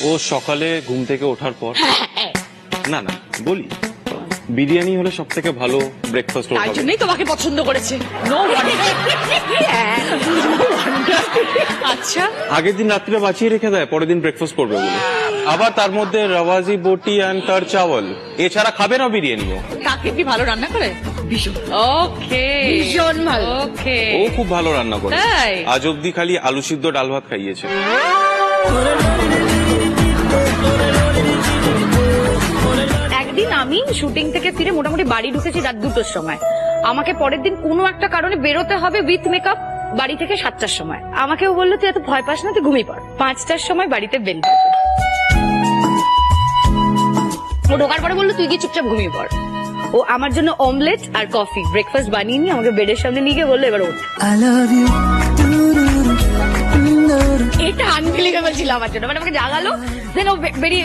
ও সকালে ঘুম থেকে ওঠার পর না না বলি বিরিয়ানি হলে সব থেকে ভালো ব্রেকফাস্ট তাই জন্যই তোমাকে পছন্দ করেছে। আচ্ছা, আগের দিন রাত্রে বাঁচিয়ে রেখে দেয় পরের দিন ব্রেকফাস্ট করবে বলে। আবার তার মধ্যে রাওয়াজি বটি অ্যান্ড তার চাওয়াল, এছাড়া খাবে না বিরিয়ানিও। কাকে কি ভালো রান্না করে? ভীষণ ওকে, ভীষণ ভালো। ওকে, ও খুব ভালো রান্না করে। তাই? আজ অব্দি খালি আলু সিদ্ধ ডাল ভাত খাইয়েছে। একদিন আমি শুটিং থেকে ফিরে মোটামুটি বাড়ি ঢুকেছি রাত 2টোর সময়। আমাকে পরের দিন কোনো একটা কারণে বেরোতে হবে উইথ মেকআপ বাড়ি থেকে 7টার সময়। আমাকেও বললো তুই এত ভয় পাস না, তুই ঘুমিয়ে পড়। 5টার সময় বাড়িতে বেল বাজে। ও ঢোকার পরে বললো তুই কি চুপচাপ ঘুমিয়ে পড়। ও আমার জন্য অমলেট আর কফি ব্রেকফাস্ট বানিয়ে নিয়ে আমাকে বেডের সামনে নিয়ে গিয়ে বললো এবার ওঠ। এটা আনবিলিভেবল ছিল আমার জন্য। মানে আমাকে জাগালো, দেন ও বেরিয়ে